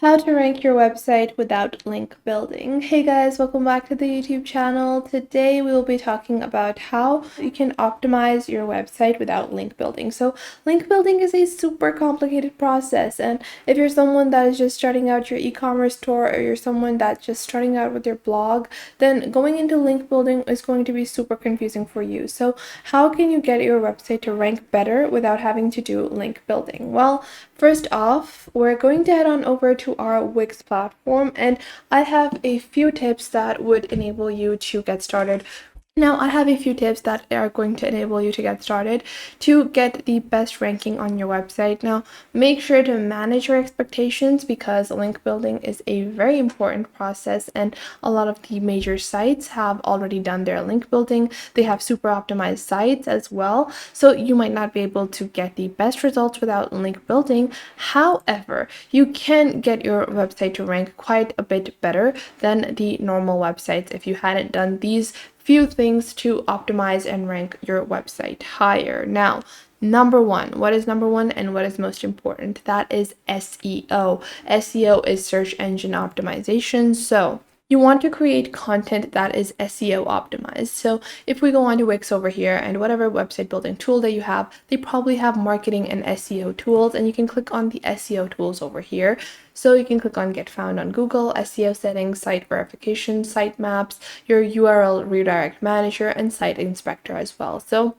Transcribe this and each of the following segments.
How to rank your website without link building. Hey guys, welcome back to the YouTube channel. Today we will be talking about how you can optimize your website without link building. So link building is a super complicated process, and if you're someone that is just starting out your e-commerce store, or you're someone that's just starting out with your blog, then going into link building is going to be super confusing for you. So how can you get your website to rank better without having to do link building? Well, first off, we're going to head on over to our Wix platform, and I have a few tips that would enable you to get started. Now, I have a few tips that are going to enable you to get started to get the best ranking on your website. Now, make sure to manage your expectations because link building is a very important process, and a lot of the major sites have already done their link building. They have super optimized sites as well, so you might not be able to get the best results without link building. However, you can get your website to rank quite a bit better than the normal websites if you hadn't done these few things to optimize and rank your website higher. Now, number one, what is number one and what is most important? That is SEO. SEO is search engine optimization. So you want to create content that is SEO optimized. So if we go on to Wix over here, and whatever website building tool that you have, they probably have marketing and SEO tools, and you can click on the SEO tools over here. So you can click on Get Found on Google, SEO settings, site verification, site maps, your URL redirect manager, and site inspector as well. So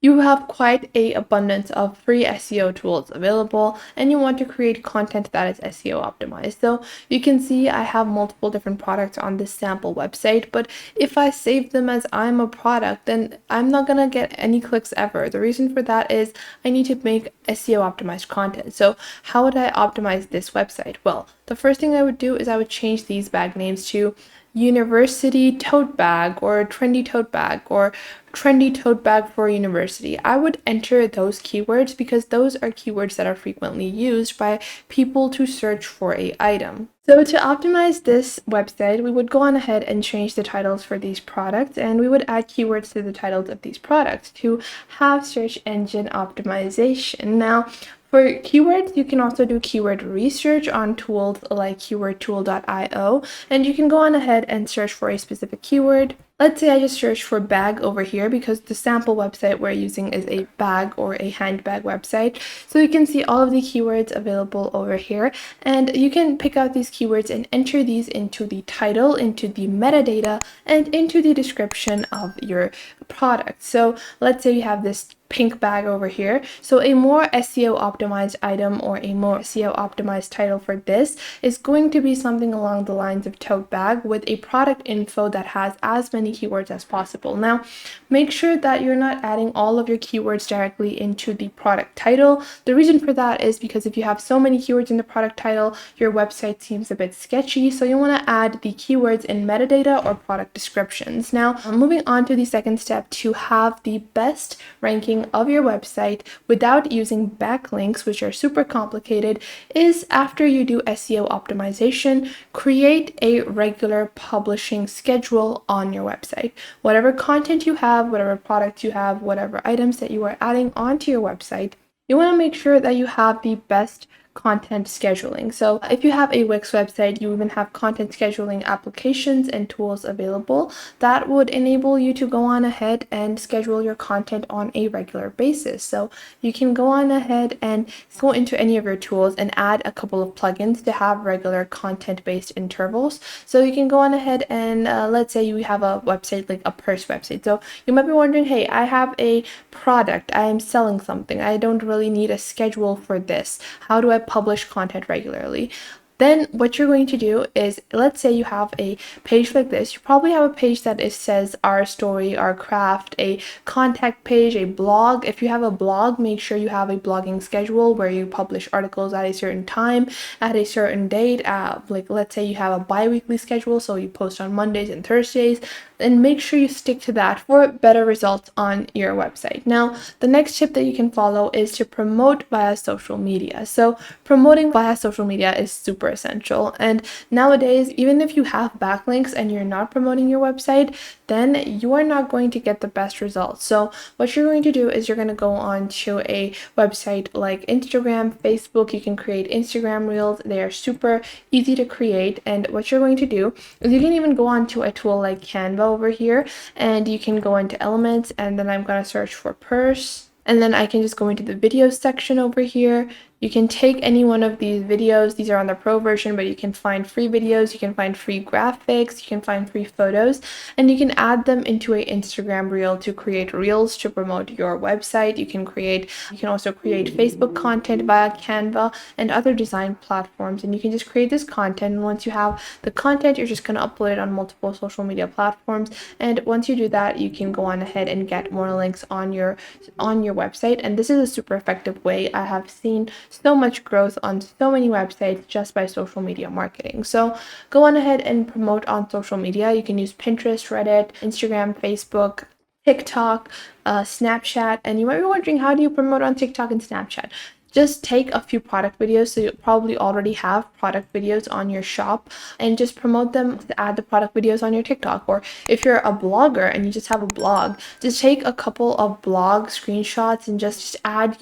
you have quite a abundance of free SEO tools available, and you want to create content that is SEO optimized. So you can see I have multiple different products on this sample website, but if I save them as I'm a product, then I'm not gonna get any clicks ever. The reason for that is I need to make SEO optimized content. So how would I optimize this website? Well, the first thing I would do is I would change these bag names to university tote bag or trendy tote bag or trendy tote bag for university. I would enter those keywords because those are keywords that are frequently used by people to search for a item. So to optimize this website, we would go on ahead and change the titles for these products, and we would add keywords to the titles of these products to have search engine optimization. Now, for keywords, you can also do keyword research on tools like keywordtool.io, and you can go on ahead and search for a specific keyword. Let's say I just search for bag over here because the sample website we're using is a bag or a handbag website. So you can see all of the keywords available over here, and you can pick out these keywords and enter these into the title, into the metadata, and into the description of your product. So let's say you have this pink bag over here. So a more SEO optimized item or a more SEO optimized title for this is going to be something along the lines of tote bag with a product info that has as many keywords as possible. Now, make sure that you're not adding all of your keywords directly into the product title. The reason for that is because if you have so many keywords in the product title, your website seems a bit sketchy. So you want to add the keywords in metadata or product descriptions. Now, moving on to the second step to have the best ranking of your website without using backlinks, which are super complicated, is after you do SEO optimization, create a regular publishing schedule on your website. Whatever content you have, whatever products you have, whatever items that you are adding onto your website, you want to make sure that you have the best content scheduling. So if you have a Wix website, you even have content scheduling applications and tools available that would enable you to go on ahead and schedule your content on a regular basis. So you can go on ahead and go into any of your tools and add a couple of plugins to have regular content-based intervals. So you can go on ahead and let's say you have a website like a purse website. So you might be wondering, hey, I have a product, I am selling something, I don't really need a schedule for this. How do I publish content regularly? Then what you're going to do is, let's say you have a page like this. You probably have a page that says our story, our craft, a contact page, a blog. If you have a blog, make sure you have a blogging schedule where you publish articles at a certain time, at a certain date. Like let's say you have a bi-weekly schedule, so you post on Mondays and Thursdays, and make sure you stick to that for better results on your website. Now, the next tip that you can follow is to promote via social media. So promoting via social media is super essential. And nowadays, even if you have backlinks and you're not promoting your website, then you are not going to get the best results. So what you're going to do is you're going to go on to a website like Instagram, Facebook. You can create Instagram reels. They are super easy to create. And what you're going to do is you can even go on to a tool like Canva over here, and you can go into elements, and then I'm going to search for purse. And then I can just go into the video section over here. You can take any one of these videos. These are on the pro version, but you can find free videos, you can find free graphics, you can find free photos, and you can add them into an Instagram reel to create reels to promote your website. You can also create Facebook content via Canva and other design platforms, and you can just create this content. And once you have the content, you're just going to upload it on multiple social media platforms. And once you do that, you can go on ahead and get more links on your website. And this is a super effective way. I have seen so much growth on so many websites just by social media marketing. So go on ahead and promote on social media. You can use Pinterest, Reddit, Instagram, Facebook, TikTok, Snapchat. And you might be wondering, how do you promote on TikTok and Snapchat? Just take a few product videos. So you probably already have product videos on your shop, and just promote them to add the product videos on your TikTok. Or if you're a blogger and you just have a blog, just take a couple of blog screenshots and just add,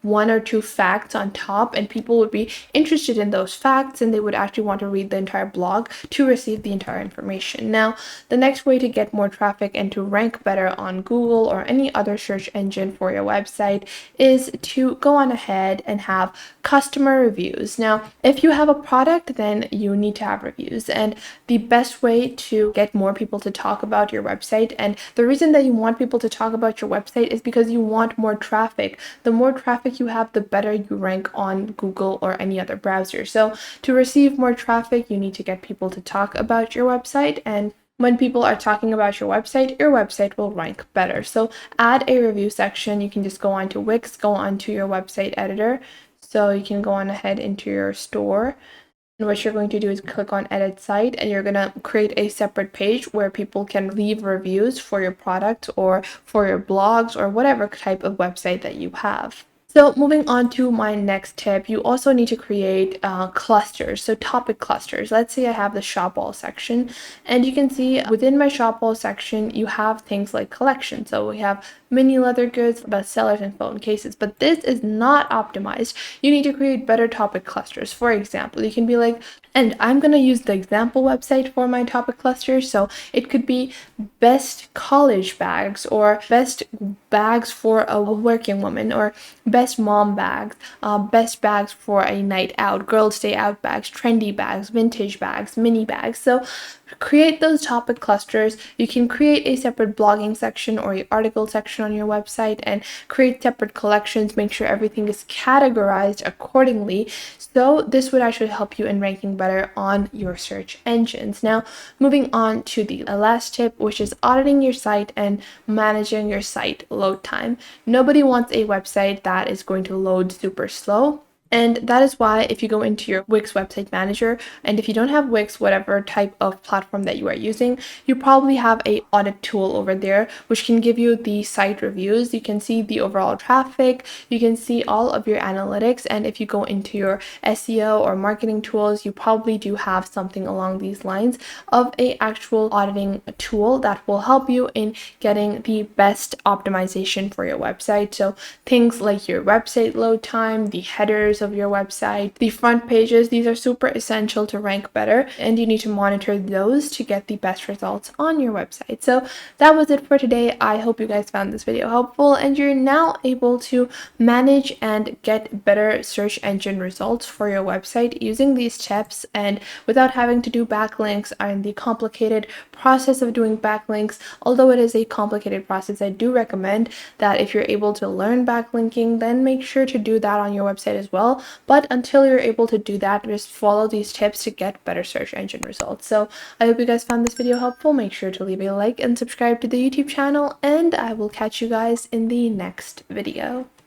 one or two facts on top, and people would be interested in those facts and they would actually want to read the entire blog to receive the entire information. Now, the next way to get more traffic and to rank better on Google or any other search engine for your website is to go on ahead and have customer reviews. Now, if you have a product, then you need to have reviews, and the best way to get more people to talk about your website, and the reason that you want people to talk about your website is because you want more traffic. The more traffic you have, the better you rank on Google or any other browser. So to receive more traffic, you need to get people to talk about your website, and when people are talking about your website will rank better. So add a review section. You can just go on to Wix, go on to your website editor. So you can go on ahead into your store. And what you're going to do is click on edit site, and you're going to create a separate page where people can leave reviews for your product or for your blogs or whatever type of website that you have. So moving on to my next tip, you also need to create clusters, so topic clusters. Let's say I have the shop all section, and you can see within my shop all section, you have things like collections. So we have mini leather goods, bestsellers, and phone cases, but this is not optimized. You need to create better topic clusters. For example, you can be like, and I'm going to use the example website for my topic cluster. So it could be best college bags, or best bags for a working woman, or best mom bags, best bags for a night out, girls day out bags, trendy bags, vintage bags, mini bags. So create those topic clusters. You can create a separate blogging section or an article section on your website and create separate collections. Make sure everything is categorized accordingly. So this would actually help you in ranking better on your search engines. Now, moving on to the last tip, which is auditing your site and managing your site load time. Nobody wants a website that is going to load super slow. And that is why if you go into your Wix website manager, and if you don't have Wix, whatever type of platform that you are using, you probably have a audit tool over there, which can give you the site reviews. You can see the overall traffic, you can see all of your analytics. And if you go into your SEO or marketing tools, you probably do have something along these lines of a actual auditing tool that will help you in getting the best optimization for your website. So things like your website load time, the headers of your website, the front pages, these are super essential to rank better, and you need to monitor those to get the best results on your website. So that was it for today. I hope you guys found this video helpful and you're now able to manage and get better search engine results for your website using these tips, and without having to do backlinks and the complicated process of doing backlinks. Although it is a complicated process, I do recommend that if you're able to learn backlinking, then make sure to do that on your website as well. But until you're able to do that, just follow these tips to get better search engine results. So I hope you guys found this video helpful. Make sure to leave a like and subscribe to the YouTube channel, and I will catch you guys in the next video.